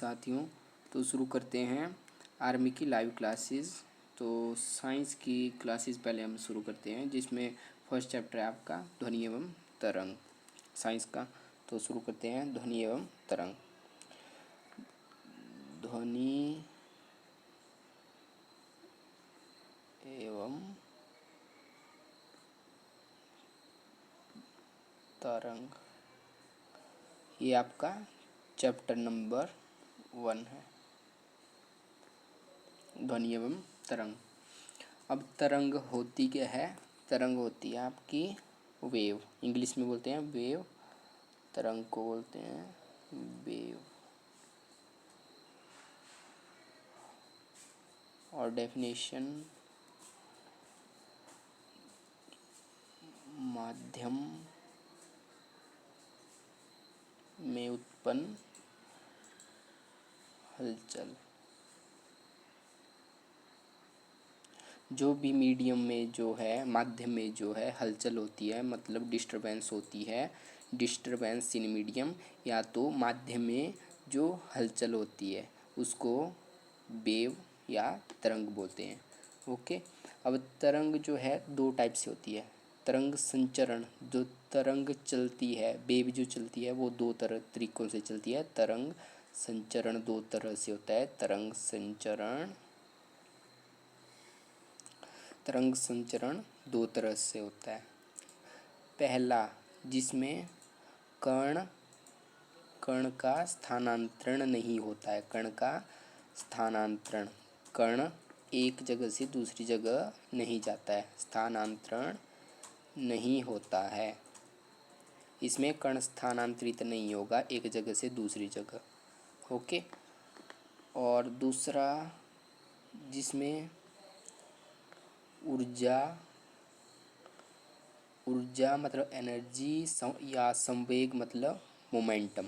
साथियों, तो शुरू करते हैं आर्मी की लाइव क्लासेस। तो साइंस की क्लासेस पहले हम शुरू करते हैं, जिसमें फर्स्ट चैप्टर है आपका ध्वनि एवं तरंग साइंस का। तो शुरू करते हैं ध्वनि एवं तरंग। ध्वनि एवं तरंग, ये आपका चैप्टर नंबर 1 है, ध्वनि एवं तरंग। अब तरंग होती क्या है? तरंग होती है आपकी वेव, इंग्लिश में बोलते हैं वेव, तरंग को बोलते हैं वेव। और डेफिनेशन, माध्यम में उत्पन्न हलचल। जो भी मीडियम में जो है, माध्यम में जो है हलचल होती है, मतलब डिस्टरबेंस होती है, डिस्टरबेंस इन मीडियम, या तो माध्यम में जो हलचल होती है उसको वेव या तरंग बोलते हैं। ओके। अब तरंग जो है दो टाइप से होती है। तरंग संचरण, जो तरंग चलती है, वेव जो चलती है वो दो तरीकों से चलती है। तरंग संचरण दो तरह से होता है। तरंग संचरण दो तरह से होता है। पहला, जिसमें कण का स्थानांतरण नहीं होता है। कण एक जगह से दूसरी जगह नहीं जाता है, स्थानांतरण नहीं होता है। इसमें कण स्थानांतरित नहीं होगा एक जगह से दूसरी जगह। ओके। और दूसरा, जिसमें ऊर्जा मतलब एनर्जी या संवेग मतलब मोमेंटम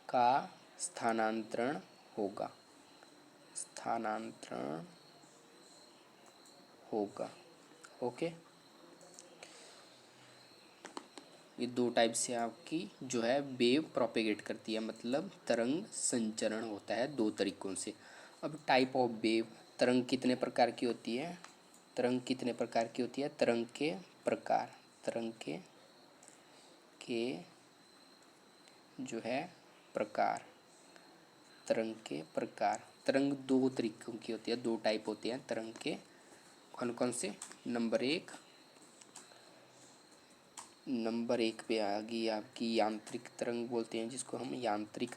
का स्थानांतरण होगा। ओके। ये दो टाइप से आपकी जो है वेव प्रोपेगेट करती है, मतलब तरंग संचरण होता है दो तरीकों से। अब टाइप ऑफ वेव, तरंग कितने प्रकार की होती है? तरंग के प्रकार, जो है प्रकार, तरंग दो तरीकों की होती है, दो टाइप होती हैं तरंग के। कौन कौन से? नंबर एक पे आ गई आपकी यांत्रिक तरंग बोलते हैं, जिसको हम यांत्रिक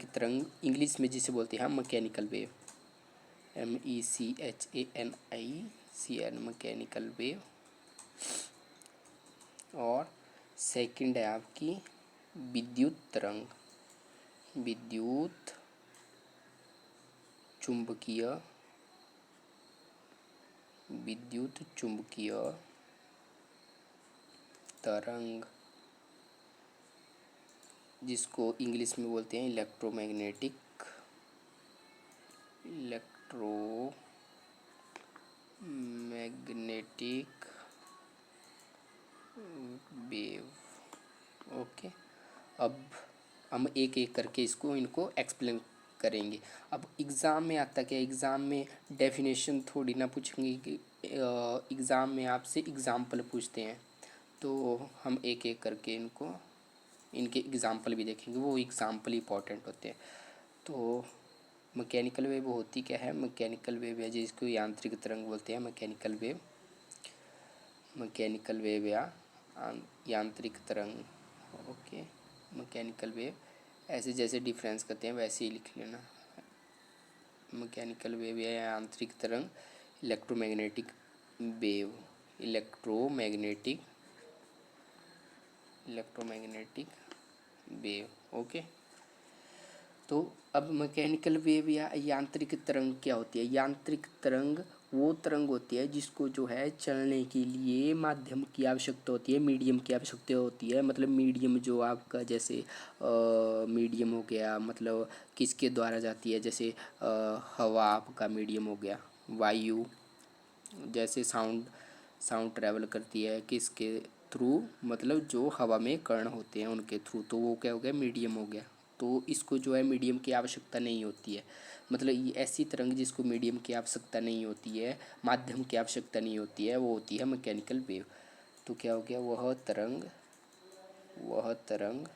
तरंग इंग्लिश में जिसे बोलते हैं हम mechanical wave, MECHANICAL, mechanical wave. और सेकंड है आपकी विद्युत चुंबकीय तरंग, जिसको इंग्लिश में बोलते हैं इलेक्ट्रोमैग्नेटिक वेव। ओके। अब हम एक एक करके इनको एक्सप्लेन करेंगे। अब एग्ज़ाम में आता क्या? एग्ज़ाम में डेफिनेशन थोड़ी ना पूछेंगे कि एग्ज़ाम में आपसे एग्ज़ाम्पल पूछते हैं, तो हम एक एक करके इनके एग्ज़ाम्पल भी देखेंगे। वो एग्ज़ाम्पल इंपॉर्टेंट होते हैं। तो मैकेनिकल वेव होती क्या है? मैकेनिकल वेव है जिसको यांत्रिक तरंग बोलते हैं, मैकेनिकल वेव या यांत्रिक तरंग। ओके। मैकेनिकल वेव ऐसे जैसे डिफरेंस करते हैं वैसे ही लिख लेना। मैकेनिकल वेव या यांत्रिक तरंग, इलेक्ट्रोमैग्नेटिक वेव। ओके। तो अब मैकेनिकल वेव या यांत्रिक तरंग क्या होती है? यांत्रिक तरंग वो तरंग होती है जिसको जो है चलने के लिए माध्यम की आवश्यकता होती है, मीडियम की आवश्यकता होती है। मतलब मीडियम जो आपका, जैसे मीडियम हो गया, मतलब किसके द्वारा जाती है? जैसे हवा आपका मीडियम हो गया, वायु। जैसे साउंड ट्रैवल करती है किसके थ्रू मतलब जो हवा में कण होते हैं उनके थ्रू, तो वो क्या हो गया, मीडियम हो गया। तो इसको जो है मीडियम की आवश्यकता नहीं होती है, मतलब ये ऐसी तरंग जिसको मीडियम की आवश्यकता नहीं होती है, माध्यम की आवश्यकता नहीं होती है, वो होती है मैकेनिकल वेव। तो क्या हो गया, वह तरंग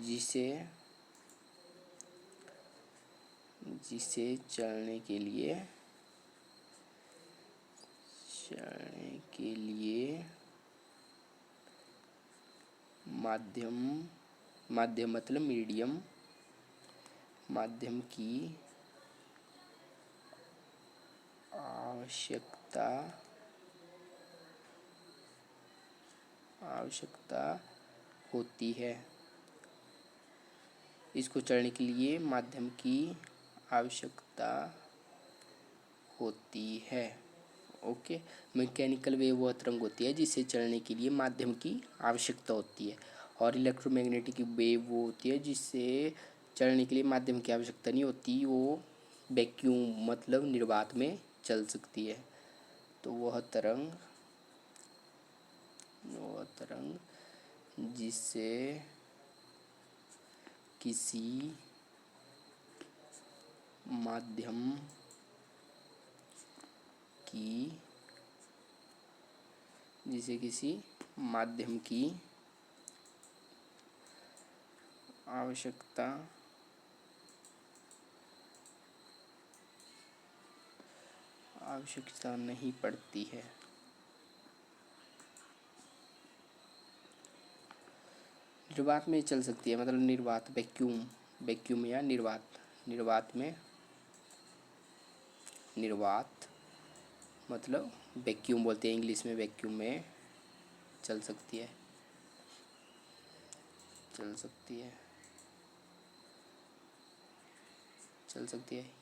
जिसे जिसे चलने के लिए माध्यम मतलब माध्यम की आवश्यकता होती है। इसको चलने के लिए माध्यम की आवश्यकता होती है। ओके। मैकेनिकल वेव वह तरंग होती है जिसे चलने के लिए माध्यम की आवश्यकता होती है, और इलेक्ट्रोमैग्नेटिक वेव वो होती है जिसे चलने के लिए माध्यम की आवश्यकता नहीं होती, वो वैक्यूम मतलब निर्वात में चल सकती है। तो वह तरंग जिसे किसी माध्यम की आवश्यकता नहीं पड़ती है। निर्वात में चल सकती है, मतलब निर्वात, वैक्यूम या निर्वात मतलब वैक्यूम बोलते हैं इंग्लिश में, वैक्यूम में चल सकती है।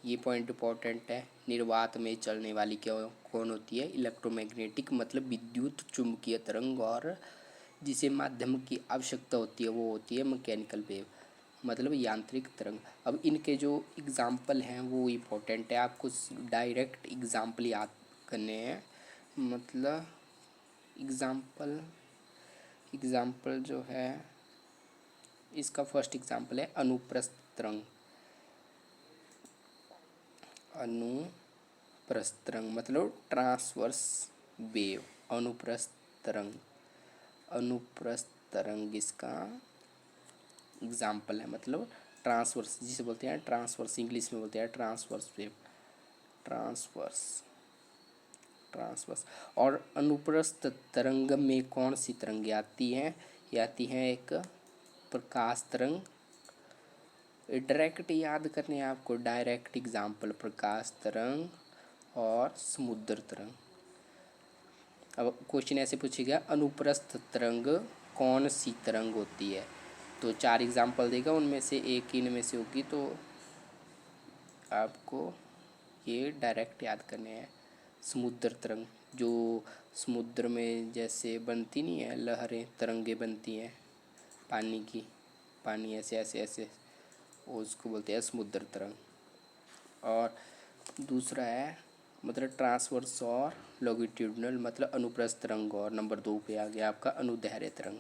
ये पॉइंट इंपॉर्टेंट है। निर्वात में चलने वाली कौन होती है, इलेक्ट्रोमैग्नेटिक मतलब विद्युत चुंबकीय तरंग, और जिसे माध्यम की आवश्यकता होती है वो होती है मैकेनिकल वेव मतलब यांत्रिक तरंग। अब इनके जो एग्जाम्पल हैं वो इम्पोर्टेंट है, आपको डायरेक्ट एग्जाम्पल याद करने हैं। मतलब एग्जाम्पल जो है, इसका फर्स्ट एग्जाम्पल है अनुप्रस्थ तरंग। अनुप्रस्थ तरंग मतलब ट्रांसवर्स वेव। अनुप्रस्थ तरंग इसका एग्जाम्पल है, मतलब ट्रांसवर्स जिसे बोलते हैं, ट्रांसवर्स इंग्लिश में बोलते हैं ट्रांसवर्स वेव, ट्रांसवर्स। और अनुप्रस्थ तरंग में कौन सी तरंगें आती हैं, ये आती हैं एक प्रकाश तरंग। डायरेक्ट याद करने हैं आपको, डायरेक्ट एग्जाम्पल प्रकाश तरंग और समुद्र तरंग। अब क्वेश्चन ऐसे पूछेगा, अनुप्रस्थ तरंग कौन सी तरंग होती है, तो 4 एग्जाम्पल देगा, उनमें से एक इनमें से होगी, तो आपको ये डायरेक्ट याद करने हैं। समुद्र तरंग, जो समुद्र में जैसे बनती नहीं है लहरें, तरंगे बनती हैं पानी की, पानी ऐसे ऐसे ऐसे, उसको बोलते हैं समुद्र तरंग। और दूसरा है मतलब ट्रांसवर्स और लॉन्गिट्यूडिनल मतलब अनुप्रस्थ तरंग, और नंबर 2 पे आ गया आपका अनुदैर्ध्य तरंग।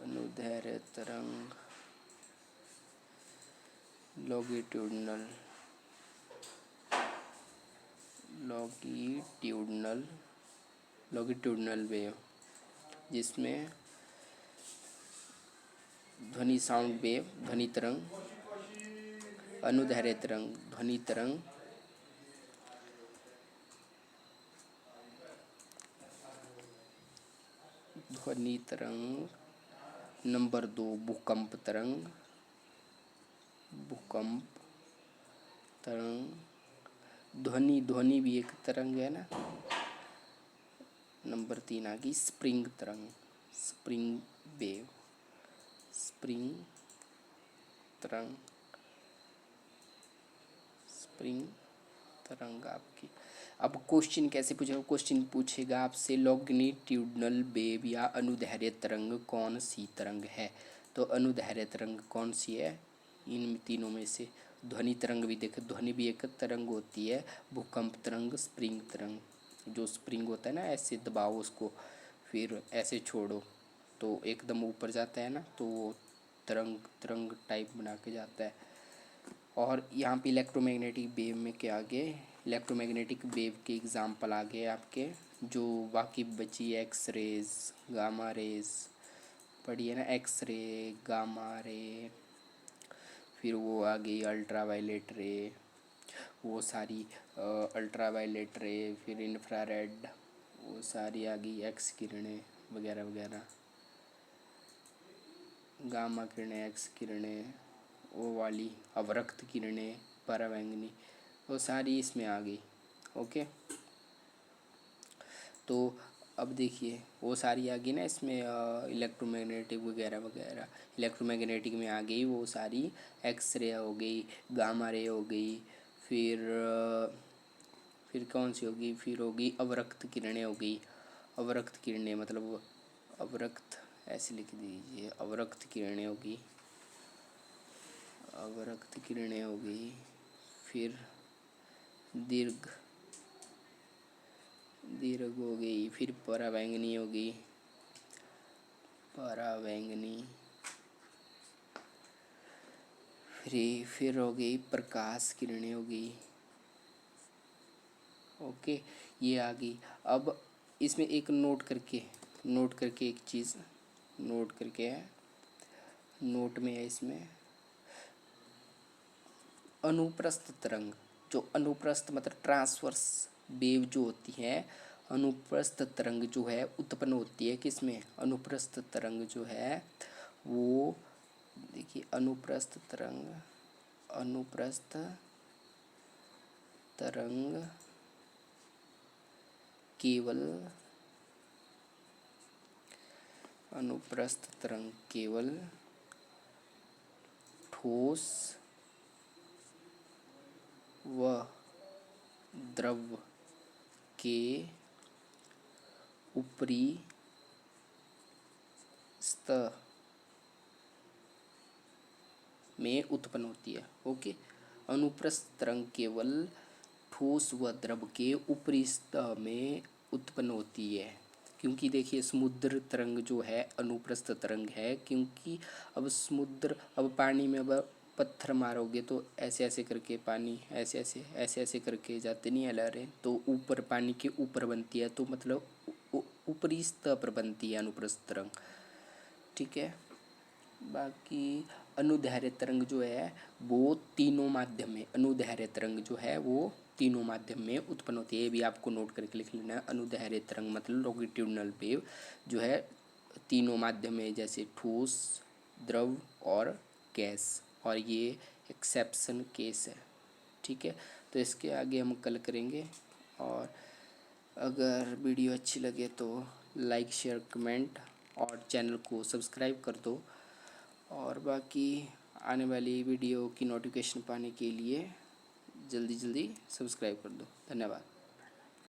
अनुदैर्ध्य तरंग, लॉन्गिट्यूडिनल वेव, जिसमें ध्वनि साउंड वेव, ध्वनि तरंग, अनुदैर्ध्य तरंग, ध्वनि तरंग। नंबर 2 भूकंप तरंग, ध्वनि भी एक तरंग है ना। नंबर 3 आ गई स्प्रिंग तरंग, स्प्रिंग तरंग आपकी। अब क्वेश्चन कैसे पूछेगा, क्वेश्चन पूछेगा आपसे लॉन्गिट्यूडिनल वेव या अनुदैर्ध्य तरंग कौन सी तरंग है, तो अनुदैर्ध्य तरंग कौन सी है इन तीनों में से, ध्वनि तरंग भी देखे, ध्वनि भी एक तरंग होती है। भूकंप तरंग, स्प्रिंग तरंग, जो स्प्रिंग होता है ना, ऐसे दबाओ उसको फिर ऐसे छोड़ो तो एकदम ऊपर जाता है ना, तो वो तरंग तरंग टाइप बना के जाता है। और यहाँ पे इलेक्ट्रोमैग्नेटिक वेव में क्या आगे, इलेक्ट्रोमैग्नेटिक वेव के एग्जांपल आ गए आपके, जो बाकी बची एक्स रेज, गामा रेज पढ़ी है ना, एक्स रे, गामा रे, फिर वो आ गई अल्ट्रा वायलेट रे, वो सारी अल्ट्रा वायलेट रे, फिर इंफ्रारेड, वो सारी आ गई एक्स किरणें वगैरह वगैरह, गामा किरणें, एक्स किरणें, वो वाली अवरक्त किरणें, परावैंगनी, वो सारी इसमें आ गई। ओके, तो अब देखिए वो सारी आ गई ना इसमें, इलेक्ट्रोमैग्नेटिक वगैरह वगैरह, इलेक्ट्रोमैग्नेटिक में आ गई वो सारी, एक्स रे हो गई, गामा रे हो गई, फिर फिर कौन सी होगी, फिर होगी अवरक्त किरणें हो गई। अवरक्त किरणें मतलब अवरक्त ऐसे लिख दीजिए, अवरक्त किरणें होगी, अवरक्त किरणें हो गई, फिर दीर्घ दीर्घ हो गई, फिर परावैंगनी हो गई, परावैंगनी, फिर हो गई प्रकाश किरणें हो गई। ओके, ये आ गई। अब इसमें एक नोट करके एक चीज़ नोट करके है, नोट में है इसमें अनुप्रस्थ तरंग, जो अनुप्रस्थ मतलब ट्रांसवर्स वेव जो होती है, अनुप्रस्थ तरंग जो है उत्पन्न होती है किसमें, अनुप्रस्थ तरंग जो है वो देखिए, अनुप्रस्थ तरंग, अनुप्रस्थ तरंग केवल, अनुप्रस्थ तरंग केवल ठोस व द्रव के ऊपरी सतह में उत्पन्न होती है। ओके, अनुप्रस्थ तरंग केवल ठोस व द्रव के ऊपरी सतह में उत्पन्न होती है। क्योंकि देखिए समुद्र तरंग जो है अनुप्रस्थ तरंग है, क्योंकि अब समुद्र, अब पानी में अब पत्थर मारोगे तो ऐसे ऐसे करके पानी ऐसे ऐसे करके जाते नहीं है लहरें, तो ऊपर पानी के ऊपर बनती है, तो मतलब ऊपरी सतह पर बनती है अनुप्रस्थ तरंग। ठीक है, बाकी अनुदैर्घ्य तरंग जो है वो तीनों माध्यम में, अनुदैर्घ्य तरंग जो है वो तीनों माध्यम में उत्पन्न होती है। ये भी आपको नोट करके लिख लेना है, अनुदैर्घ्य तरंग मतलब लॉन्गिट्यूडिनल वेव जो है तीनों माध्यम में, जैसे ठोस, द्रव और गैस, और ये एक्सेप्शन केस है। ठीक है, तो इसके आगे हम कल करेंगे। और अगर वीडियो अच्छी लगे तो लाइक शेयर कमेंट और चैनल को सब्सक्राइब कर दो, और बाकी आने वाली वीडियो की नोटिफिकेशन पाने के लिए जल्दी जल्दी सब्सक्राइब कर दो। धन्यवाद।